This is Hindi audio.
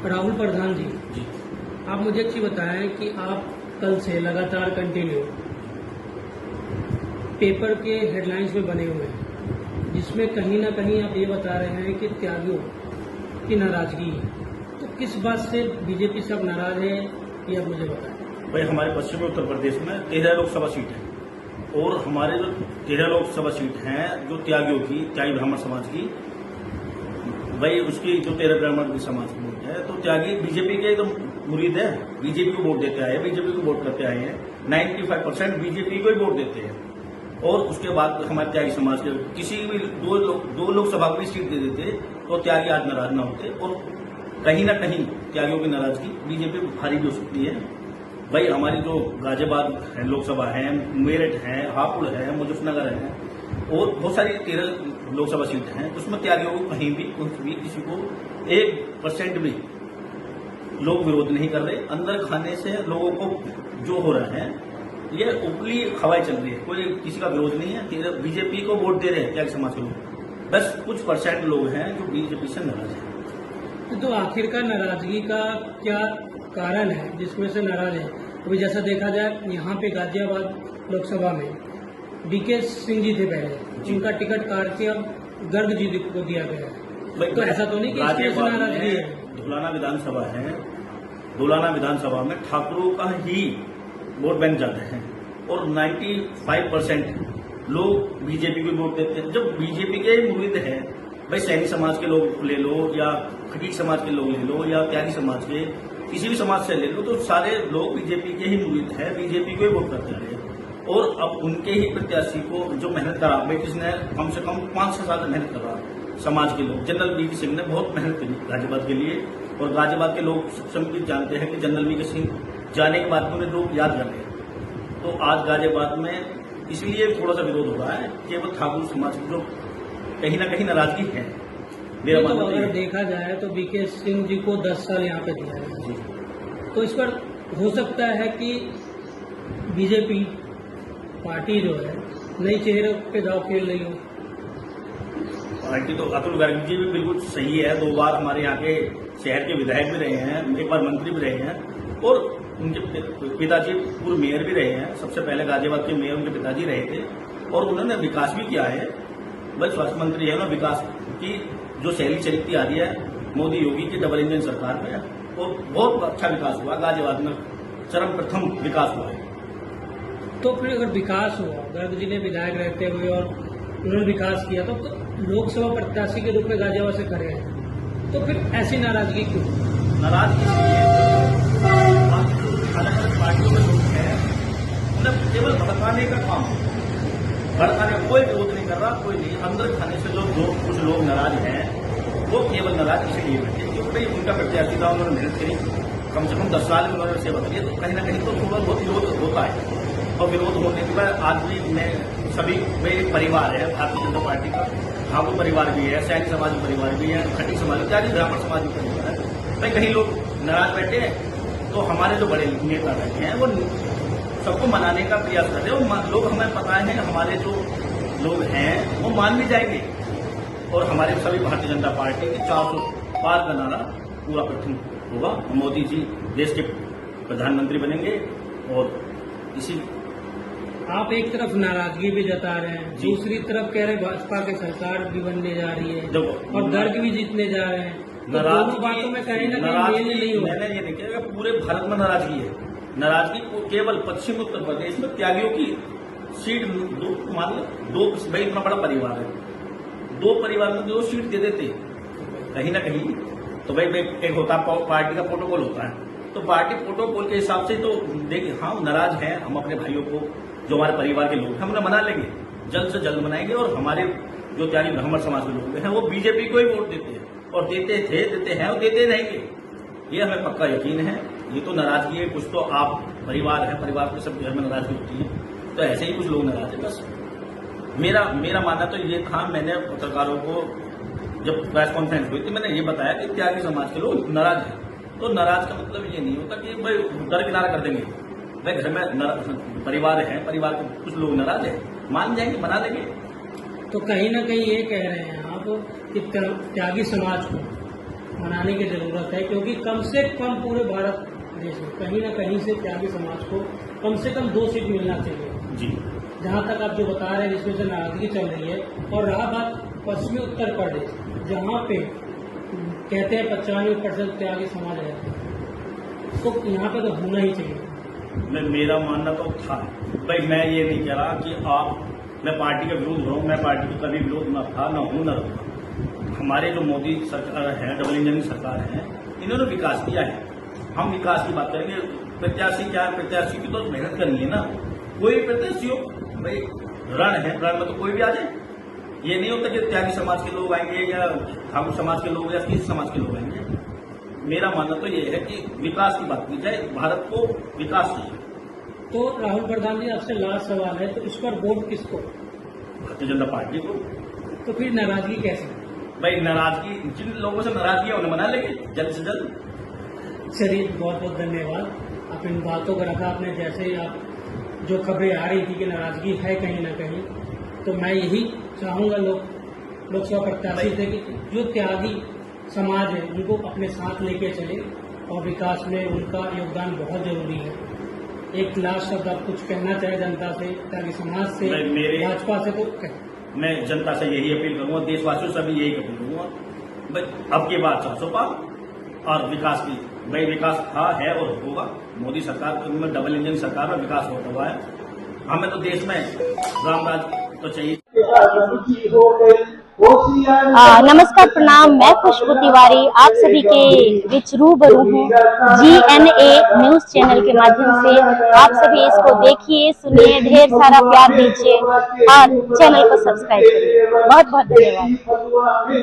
राहुल प्रधान जी, जी। आप मुझे अच्छी बताएं कि आप कल से लगातार कंटिन्यू पेपर के हेडलाइंस में बने हुए हैं, जिसमें कहीं ना कहीं आप ये बता रहे हैं कि त्यागियों की नाराजगी है। तो किस बात से बीजेपी से अब नाराज है, ये आप मुझे बताएं। भाई, हमारे पश्चिमी उत्तर प्रदेश में 13 लोकसभा सीट है और हमारे जो 13 लोकसभा सीट हैं जो त्यागियों की, त्यागी ब्राह्मण समाज की, भाई उसकी जो 13 ब्राह्मण समाज की वोट है, तो त्यागी बीजेपी के एकदम मुरीद है, बीजेपी को वोट देते आए हैं, बीजेपी को वोट करते आए हैं। 95% बीजेपी को ही वोट देते हैं। और उसके बाद हमारे त्यागी समाज के किसी भी दो लोकसभा की सीट दे देते तो त्यागी आज नाराज ना होते। और कहीं ना कहीं त्यागियों की नाराजगी बीजेपी को भारी भी हो सकती है। भाई, हमारी जो गाजियाबाद है लोकसभा है, मेरठ है, हापुड़ है, मुजफ्फरनगर है और बहुत सारी 13 लोकसभा सीट हैं, उसमें त्यागियों को कहीं भी कुछ भी किसी को 1% भी लोग विरोध नहीं कर रहे। अंदर खाने से लोगों को जो हो रहा है, ये ऊपरी हवाएं चल रही है, कोई किसी का विरोध नहीं है। बीजेपी को वोट दे रहे हैं त्यागी समाज के लोग, बस कुछ % लोग हैं जो बीजेपी से नाराज हैं। तो आखिरकार नाराजगी का क्या कारण है जिसमें से नाराज है? अभी जैसा देखा जाए, यहाँ पे गाजियाबाद लोकसभा में बीके सिंह जी थे पहले, जिनका टिकट काट के अब गर्ग जी को दिया गया है। तो ऐसा तो नहीं कि इसकी वजह से नाराजगी है? धुलाना विधानसभा है, धुलाना विधानसभा में ठाकुरों का ही वोट बैंक जाते हैं और 95% लोग बीजेपी को वोट देते हैं। जब बीजेपी के मुरीद है, भाई सैनी समाज के लोग ले लो या खटीक समाज के लोग ले लो या त्यागी समाज के किसी भी समाज से ले लो, तो सारे लोग बीजेपी के ही मुरीद है, बीजेपी को ही वोट करते रहे। और अब उनके ही प्रत्याशी को जो मेहनत करा, भाई किसने कम से कम 5-6 साल मेहनत करा, समाज के लोग, जनरल वीके सिंह ने बहुत मेहनत करी गाजियाबाद के लिए। और गाजियाबाद के लोग सभी जानते हैं कि जनरल वीके सिंह जाने के बाद में लोग याद कर रहे। तो आज गाजियाबाद में इसलिए थोड़ा सा विरोध हो रहा है, केवल ठाकुर समाज की जो कहीं ना कहीं नाराजगी है। मेरा तो अगर देखा जाए तो बीके सिंह जी को 10 साल यहाँ पे दिया है, तो इस पर हो सकता है कि बीजेपी पार्टी जो है नई चेहरे पे दाव खेल रही हो। पार्टी तो अतुल गर्ग जी भी बिल्कुल सही है, 2 बार हमारे यहाँ के शहर के विधायक भी रहे हैं, 1 बार मंत्री भी रहे हैं और उनके पिताजी पूर्व मेयर भी रहे हैं। सबसे पहले गाजियाबाद के मेयर उनके पिताजी रहे थे और उन्होंने विकास भी किया है। भाई स्वास्थ्य मंत्री है ना, विकास की जो शैली चलती आ रही है मोदी योगी की डबल इंजन सरकार में, और बहुत अच्छा विकास हुआ गाजियाबाद में, चरम प्रथम विकास हुआ है। तो फिर अगर विकास हुआ, गर्ग जी ने विधायक रहते हुए और उन्होंने विकास किया, तो लोकसभा प्रत्याशी के रूप में गाजियाबाद से खड़े हैं, तो फिर ऐसी नाराजगी क्यों? नाराजगी अलग अलग पार्टियों में लोग हैं, उन्हें केवल भड़काने का काम है, भड़काने, कोई विरोध नहीं कर रहा, कोई नहीं। अंदर खाने से जो कुछ लोग नाराज हैं, वो केवल नाराज इसलिए बैठे क्योंकि उनका प्रत्याशी था, उन्होंने मेहनत करी, कम से कम 10 साल में उन्होंने सेवा करी, तो कहीं ना कहीं तो थोड़ा बहुत विरोध होता है। और विरोध होने के बाद आज भी मैं सभी में एक परिवार है भारतीय जनता पार्टी का, ठाकुर परिवार भी है, सैनिक समाज का परिवार भी है, खटीक समाज, त्यागी ब्राह्मण समाज का परिवार है। भाई कहीं लोग नाराज बैठे हैं तो हमारे जो बड़े नेता बैठे हैं वो सबको मनाने का प्रयास कर रहे हैं। लोग, हमें पता है हमारे जो लोग हैं वो मान भी जाएंगे और हमारे सभी भारतीय जनता पार्टी की 400 पार का नारा पूरा प्रथम होगा। मोदी जी देश के प्रधानमंत्री बनेंगे और इसी आप एक तरफ नाराजगी भी जता रहे हैं, दूसरी तरफ कह रहे भाजपा की सरकार भी बनने जा रही है और गर्ग भी जीतने जा रहे हैं। तो दोनों बातों में कहीं ना कहीं मेल नहीं हो। मैंने ये नहीं कहा पूरे भारत में नाराजगी है। नाराजगी को केवल पश्चिम उत्तर प्रदेश में त्यागियों की सीट मान लो, भाई इतना बड़ा परिवार है, 2 परिवार में 2 सीट दे देते कहीं ना कहीं। तो भाई एक होता पार्टी का प्रोटोकॉल होता है, तो पार्टी प्रोटोकॉल के हिसाब से तो देखिए, हाँ नाराज हैं हम, अपने भाइयों को जो हमारे परिवार के लोग हैं उन्हें मना लेंगे, जल्द से जल्द मनाएंगे। और हमारे जो त्यागी ब्राह्मण समाज के लोग हैं वो बीजेपी को ही वोट देते हैं और देते थे, देते हैं और देते रहेंगे, ये हमें पक्का यकीन है। ये तो नाराजगी है, कुछ तो आप परिवार है, परिवार के सब घर में नाराजगी होती है, तो ऐसे ही कुछ लोग नाराज है। बस मेरा मानना तो ये था, मैंने पत्रकारों को जब प्रेस कॉन्फ्रेंस हुई थी मैंने ये बताया कि त्यागी समाज के लोग नाराज हैं। तो नाराज का मतलब ये नहीं होता कि भाई दरकिनारा कर देंगे, भाई घर में परिवार है, परिवार के कुछ लोग नाराज है, मान जाएंगे, मना लेंगे। तो कहीं ना कहीं ये कह रहे हैं आप कि त्यागी समाज को मनाने की जरूरत है, क्योंकि कम से कम पूरे भारत देश में कहीं ना कहीं से त्यागी समाज को कम से कम 2 सीट मिलना चाहिए जी। जहां तक आप जो बता रहे हैं जिसमें से नाराजगी चल रही है। और रहा बात पश्चिमी उत्तर प्रदेश, जहां पे कहते हैं 95% त्यागी समाज रहते हैं, तो यहाँ पे तो होना ही चाहिए। मेरा मानना तो था भाई, मैं ये नहीं कह रहा कि मैं पार्टी के विरोध हूँ, मैं पार्टी को कभी विरोध न था, न हूँ, न रहूँगा। हमारे जो मोदी सरकार है, डबल इंजन की सरकार है, इन्होंने विकास किया है। हम विकास की बात करेंगे। प्रत्याशी क्या है, प्रत्याशी की तो मेहनत करनी है ना। कोई प्रत्याशी हो भाई, रण में तो कोई भी आ जाए। ये नहीं होता कि त्यागी समाज के लोग आएंगे या ठाकुर समाज के लोग या किसी समाज के लोग आएंगे। मेरा मानना तो ये है कि विकास की बात की जाए, भारत को विकास चाहिए। तो राहुल प्रधान जी, आपसे लास्ट सवाल है, तो इस पर वोट किसको? भारतीय जनता पार्टी को। तो फिर नाराजगी कैसे? भाई नाराजगी, जिन लोगों से नाराजगी है उन्हें मना लेंगे जल्द से जल्द। चलिए, बहुत बहुत धन्यवाद। आप इन बातों को रखा आपने, जैसे ही आप जो खबरें आ रही थी कि नाराजगी है कहीं ना कहीं, तो मैं यही चाहूंगा लोकसभा प्रत्याशी से कि जो त्यागी समाज है उनको अपने साथ लेके चले और विकास में उनका योगदान बहुत जरूरी है। एक लास्ट शब्द आप कुछ कहना चाहे जनता से, त्यागी समाज से, भाजपा से, तो मैं जनता से यही अपील करूंगा, देशवासियों से भी यही अपील करूंगा, अब की बात 400 पार और विकास की। भाई विकास था, है और होगा। मोदी सरकार में, डबल इंजन सरकार में विकास होता हुआ है। हमें तो देश में रामराज तो चाहिए। नमस्कार, प्रणाम। मैं खुशबू तिवारी आप सभी के बीच रूबरू हूँ GNA न्यूज चैनल के माध्यम से। आप सभी इसको देखिए, सुनिए, ढेर सारा प्यार दीजिए और चैनल को सब्सक्राइब करिए। बहुत बहुत धन्यवाद।